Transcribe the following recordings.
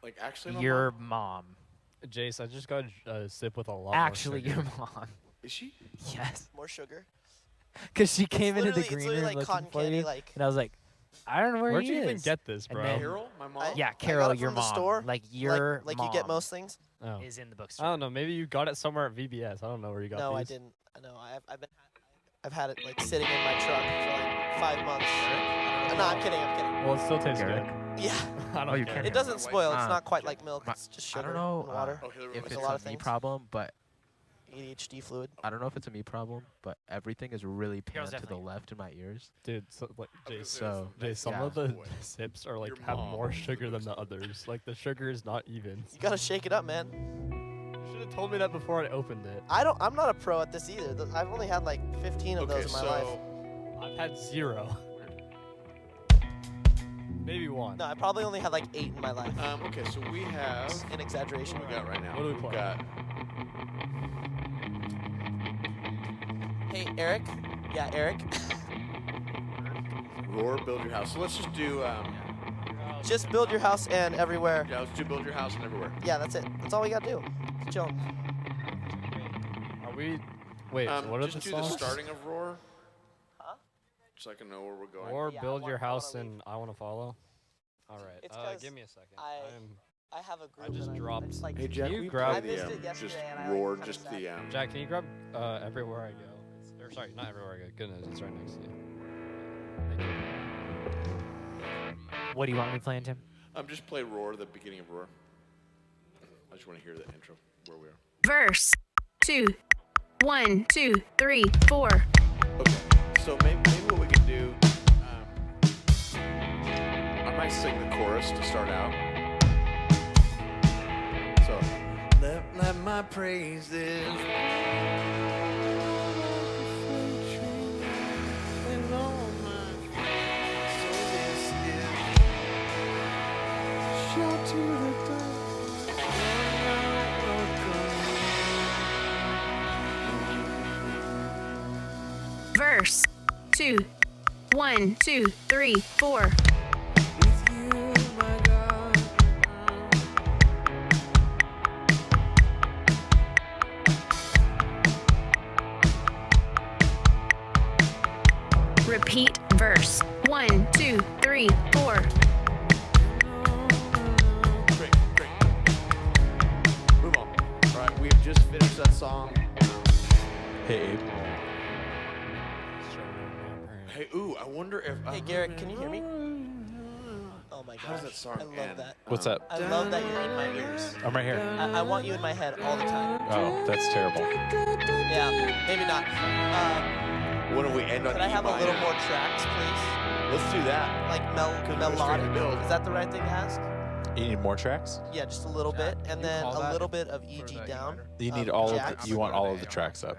Like actually, Your mom. Jace, I just got a sip with a lot Actually, more your sugar. mom. Is she? Yes. More sugar. Because she came into the It's green literally room like looking cotton for candy, you, like. and I was like, I don't know where Where'd he you is. even get this, And bro? then- Carol, my mom. I- Yeah, I Carol, got it your from the mom. store, Like your like mom you get most things. Oh. is in the I bookstore. don't know. Maybe you got it somewhere at VBS. I don't know where you got No, I these. didn't. No, I've had it like sitting in my truck for like 5 months. No, I'm kidding. Well, it still tastes Garrick. good. Yeah, I don't you care. can. it doesn't spoil. It's Uh, not quite like milk. It's just I sugar don't know and water. Okay, if There's it's a lot a of me things. problem, but ADHD fluid. I don't know if it's a me problem, but everything is really Carol's panned to the definitely- left in my ears. Dude, so, like, I was Jace, So, Jace, some yeah. of the Boy. sips are like Your have mom more is sugar than the doing others. Like the sugar is not even. You gotta shake it up, man. You should have told me that before I opened it. I'm not a pro at this either. I've only had like 15 of Okay, those in my life. so I've had 0. Maybe 1. No, I probably only had like 8 in my life. okay, so we have. An exaggeration. What do we got right now? What do we We've play? got Hey, Eric. Yeah, Eric. Roar, Build Your House. So let's just do. Just build your house and everywhere. Yeah, let's do Build Your House and everywhere. Yeah, that's it. That's all we gotta do. Just chill. Are we? Wait, what are just the do the songs? starting of Roar. Huh? So I can know where we're going. Or Yeah, I build wanna- your I wanna house leave. and I want to follow. All right. It's 'cause Give me a second. I- I have a group. just and dropped- just, like, Hey Jack, Can you we grab- play I the missed it just yesterday and I, like, Roar, kinda just sad. the Jack, can you grab Everywhere I Go? Or sorry, not Everywhere I Go. Goodness, it's right next to you. Thank you. What do you want me playing, Tim? just play Roar, the beginning of Roar. I just want to hear the intro where we are. Verse 2, 1, 2, 3, 4. Okay, so maybe what we can do, I might sing the chorus to start out. So, let my praises shout to the Verse 2, 1, 2, 3, 4. with you, my God. Repeat verse 1, 2, 3, 4. Great. Move on. All right, we have just finished that song. Hey, Abe. Hey, ooh, I wonder if. Hey, Garrick, can you hear me? Oh my How does gosh. that song I love end? that. What's up? I love that you're in my ears. I'm right here. I want you in my head all the time. Oh, that's terrible. Yeah, maybe not. What if we end on Could I have a E little minor? more tracks, please? Let's do that. Like we're straight to melodic. build. Is that the right thing to ask? You need more tracks? Yeah, just a little bit, and you then call a that little bit of for EG the E down. minor? You need jacks. you want all of the tracks up.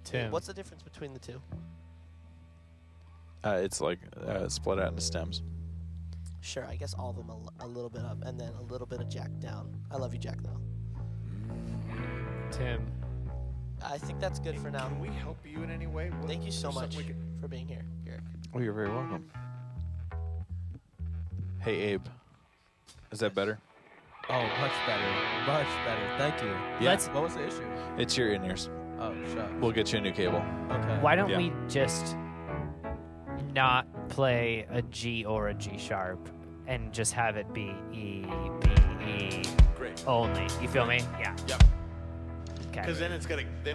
Tim. What's the difference between the two? It's like split out into stems. Sure, I guess all of them a little bit up, and then a little bit of jack down. I love you, Jack, though. Tim. I think that's good for now. Can we help you in any way? Thank you so There's much something we for being here, Garrick. Oh, you're very welcome. Hey, Abe. Is that better? Oh, much better. Much better. Thank you. Yeah. Let's- What was the issue? It's your in-ears. Oh, shucks. We'll get you a new cable. Okay. Why don't Yeah. we just not play a G or a G sharp and just have it be E, B, E Great. only? You feel me? Yeah. Yep. Okay. Because then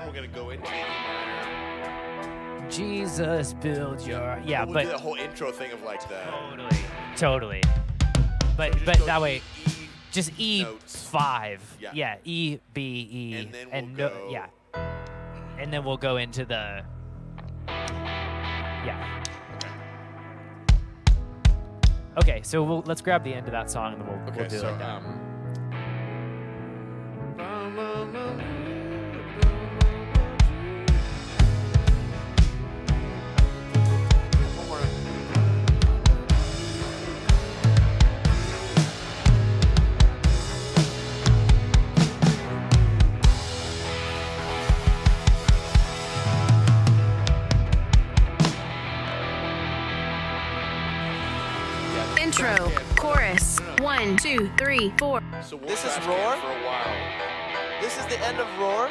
we're gonna go into E minor. Jesus, build your. Yeah, we'll but do the whole intro thing of like the. totally. But So just go that way, E, just E notes. 5. Yeah. E, B, E, And then we'll go- yeah. And then we'll go into the. Yeah. Okay, so let's grab the end of that song and then we'll Okay, do so it. one more. Intro, chorus, 1, 1, 2, 3, 4. So we'll This is trash roar? can for a while. This is the end of roar.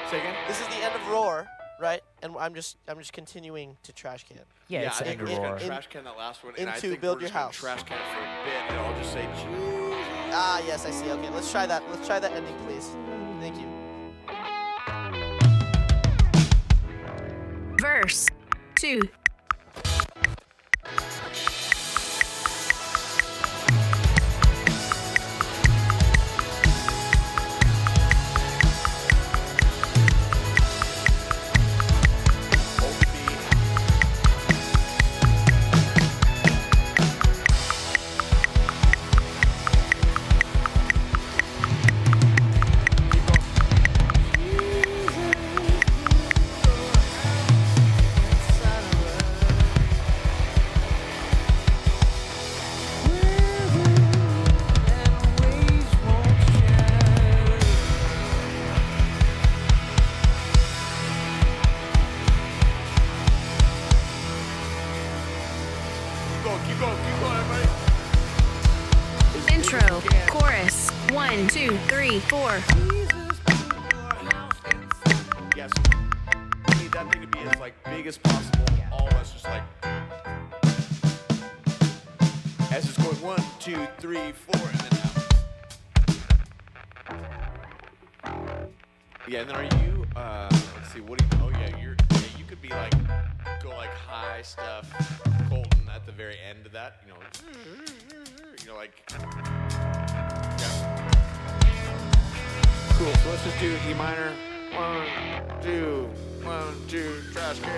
Say again? This is the end of roar, right? And I'm just continuing to trash can. Yeah, it's I think under we're just roar. gonna trash can that last one, and I into think build we're your just gonna house. trash can it for a bit, and I'll just say, "Choose." Ah, yes, I see. Okay, let's try that. Let's try that ending, please. Thank you. Verse 2. Hold the beat. Keep going, everybody. Intro. Chorus. 1, 2, 3, 4. Yes. We need that thing to be as like big as possible. All of us just like as it's going 1, 2, 3, 4, and then out. Yeah, and then are you? Let's see. What do you? Oh yeah, you could be like go like high stuff, Colton at the very end of that. Like. Yeah. Cool. So let's just do E minor. 1, 2, 1, 2, trash can.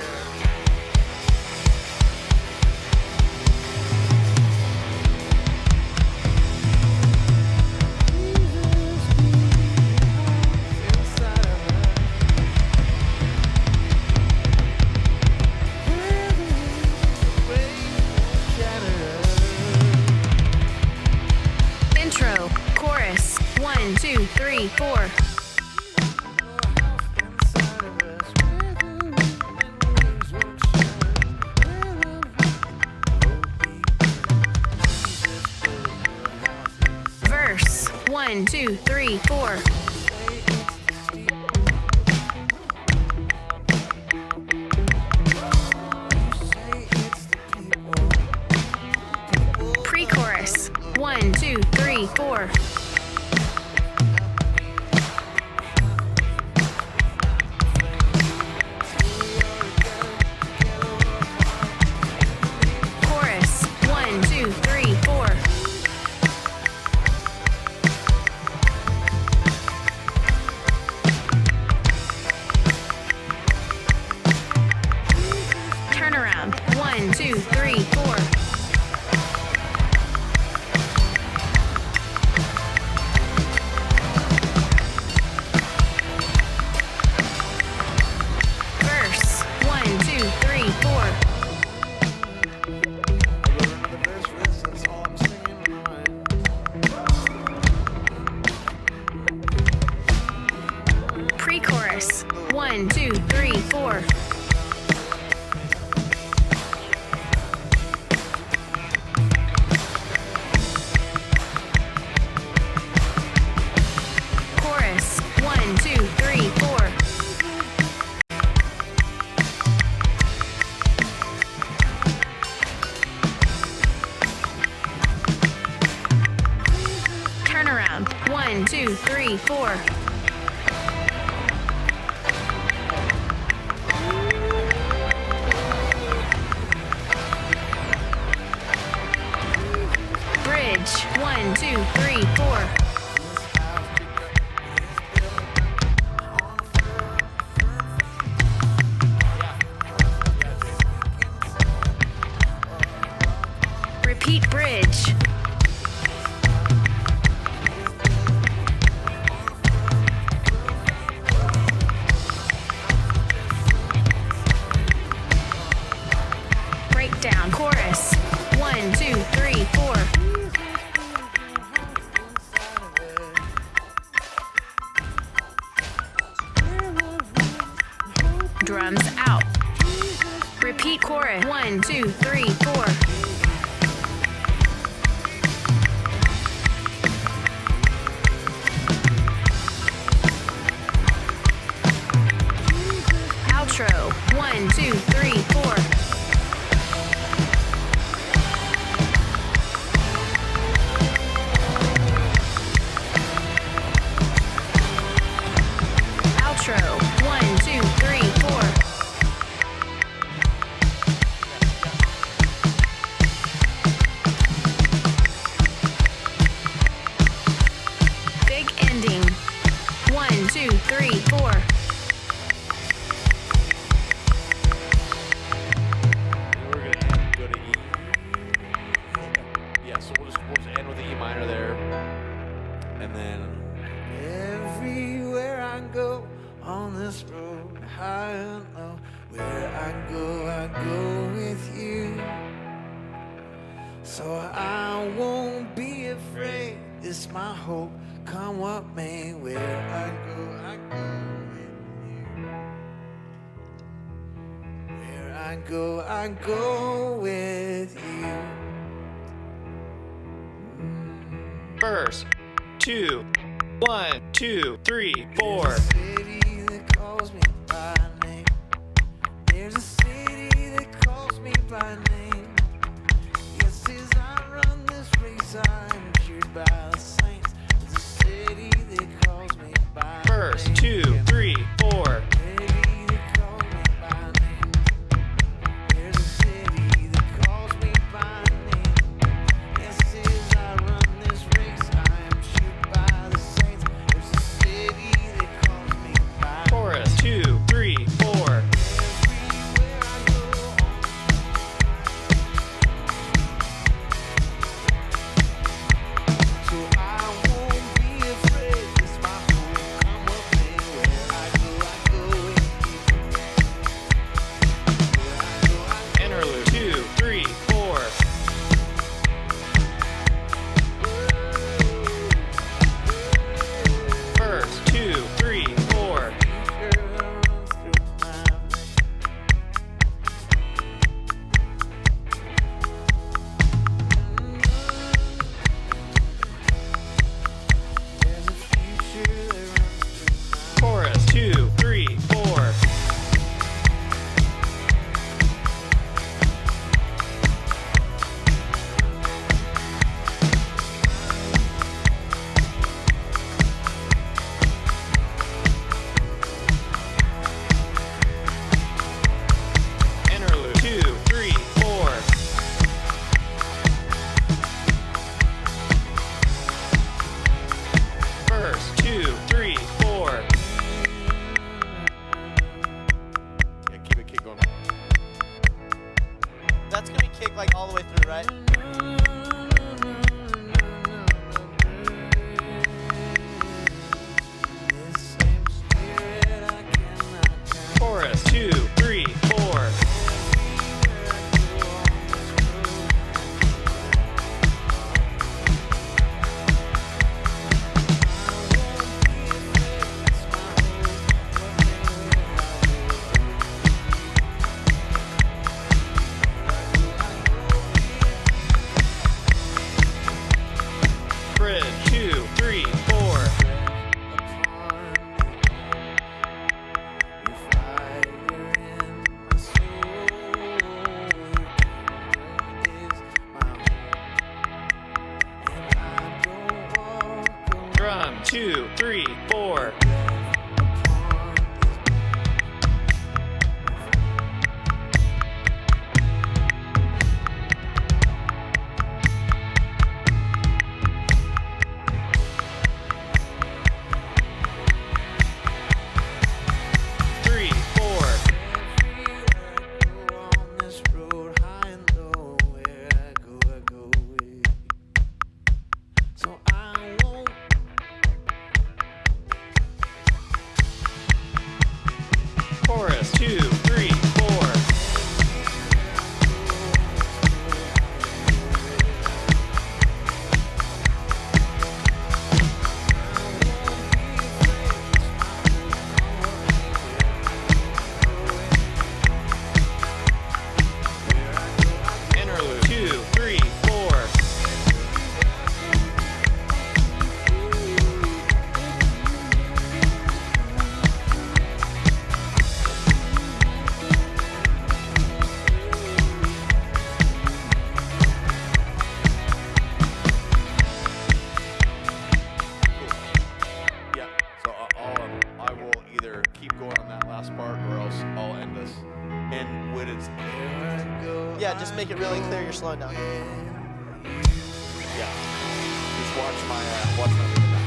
Intro. Chorus. 1, 2, 3, 4. Verse. 1, 2, 3, 4. Pre-chorus. 1, 2, 3, 4. Chorus. 1, 2, 3, 4. Turnaround. 1, 2, 3, 4. Verse. 1, 2, 3, 4. Pre-chorus. 1, 2, 3, 4. Chorus. 1, 2, 3, 4. Turnaround. 1, 2, 3, 4. Bridge. 1, 2, 3, 4. Repeat bridge. Breakdown. Chorus. 1, 2, 3, 4. Drums out. Repeat chorus. 1, 2, 3, 4. And then everywhere I go on this road, high and low, where I go with you. So I won't be afraid, it's my hope, come what may. Where I go with you. Where I go with you. Verse 2, 1, 2, 3, 4. There's a city that calls me by name. There's a city that calls me by name. Yes, as I run this race, I'm cheered by the saints. There's a city that calls me by Verse name. 2, 3, 4. City that calls me by name. There's a city that calls me by name. Yes, as I run this race, I am cheered by the saints. There's a city that calls me by name. Chorus 2, 3, 4. Everywhere I go, so I won't be afraid. It's my hope, come what may. Where I go with you. Where I go Interlude 2, 3, 4. Verse 2, 3, 4. Chorus 2, 3, 4. Interlude 2, 3, 4. Verse 2, 3, 4. Yeah, keep going. That's gonna be kicked like all the way through, right? Chorus 2, 3, 4. Bridge 2, 3, 4. Drum 2, 3, 4. Three, 4. So I won't Chorus 2, 3, 4. Interlude 2, 3, 4. Yeah, so I will either keep going on that last part or else I'll end this. And when it's Yeah, just make it really clear you're slowing down. yeah, just watch my lead back.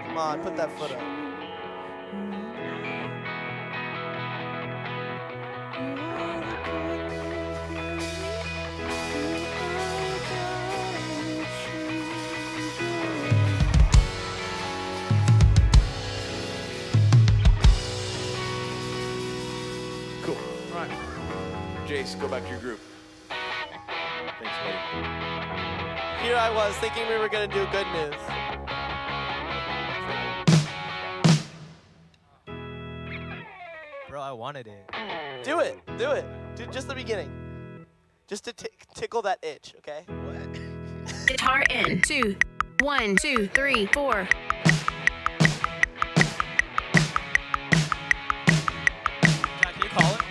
Come on, put that foot up. Jace, go back to your group. Thanks, buddy. Here I was thinking we were gonna do good news. Bro, I wanted it. Do it. Do it. Do just the beginning. Just to tickle that itch, okay? Guitar in. 2. 1, 2, 3, 4. Can you call it?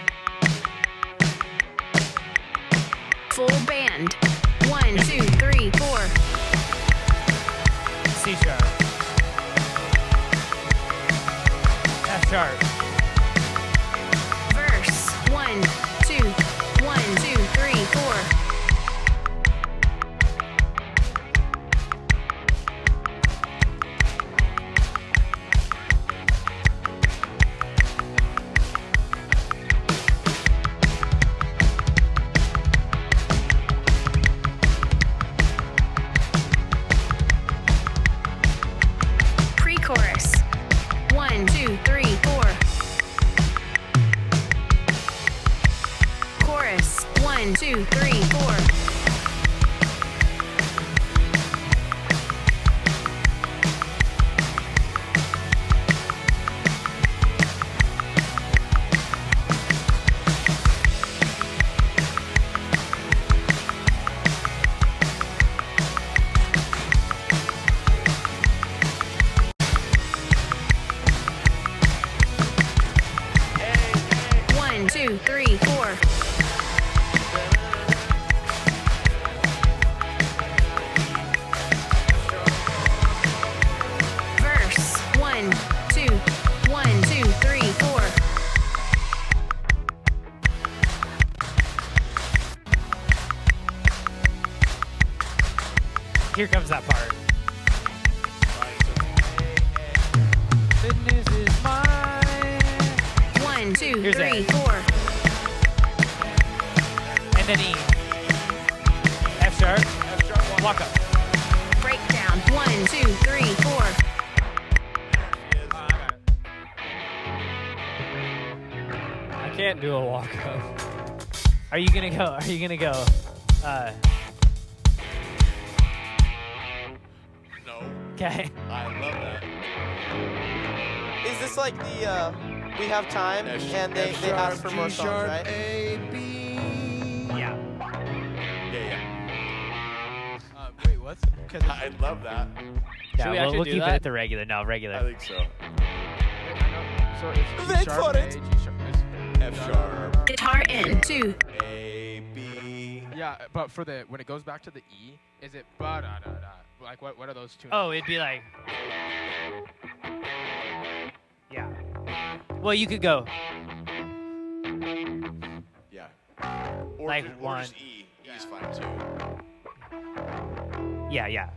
Full band. 1, 2, 3, 4. C sharp. F sharp. Verse. 1, 2, 1, 2, 3, 4. Pre-chorus. 1, 2, 3, 4. Chorus. 1, 2, 3, 4. One, two, three, four. Verse. 1, 2, 1, 2, 3, 4. Here comes that part. Good news is mine. 1, 2, Here's 3, that. 4. And then E. F sharp. Walk up. Breakdown. 1, 2, 3, 4. I can't do a walk up. Are you gonna go? No, Okay. I love that. Is this like the we have time and they ask for more songs, right? Yeah. Yeah. Wait, what? I love that. Yeah, we we'll actually do keep it that? at the regular. No, I regular. think so. So it's Wait for it. F sharp, Guitar in. 2. A, B. Yeah, but for the when it goes back to the E, is it ba da da da? Like what are those two? Oh, it'd be like. Yeah. Well, you could go. Yeah. Or Like just, one. Or just E. E's fine too. Yeah, yeah.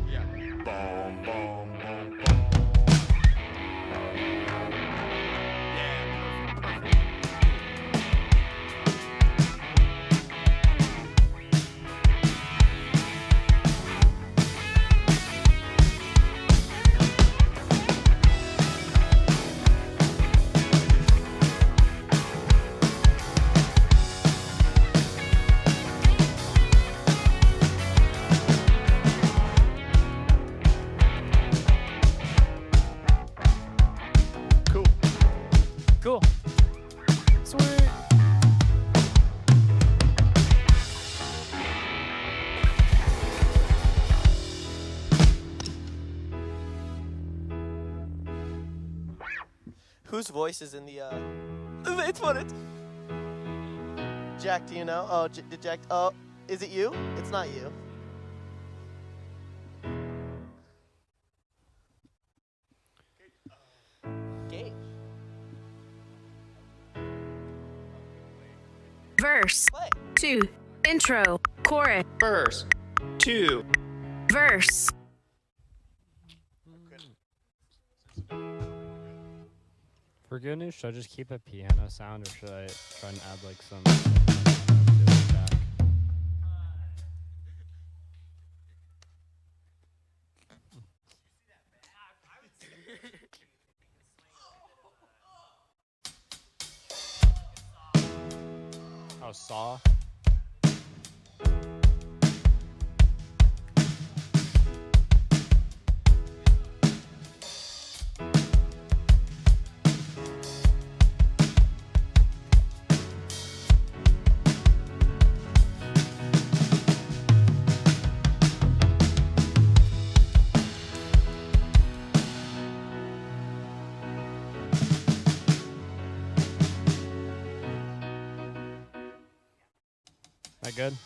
Yeah. Boom, boom, boom, boom. Yeah, perfect, perfect. Cool. Cool. Sweet. Whose voice is in the Wait for it. Jack, do you know? Oh, did Jack? Oh, is it you? It's not you. Gage. Verse. Play. 2. Intro. Chorus. Verse. 2. Verse. For good news, should I just keep a piano sound or should I try and add like some to the track? saw. That good?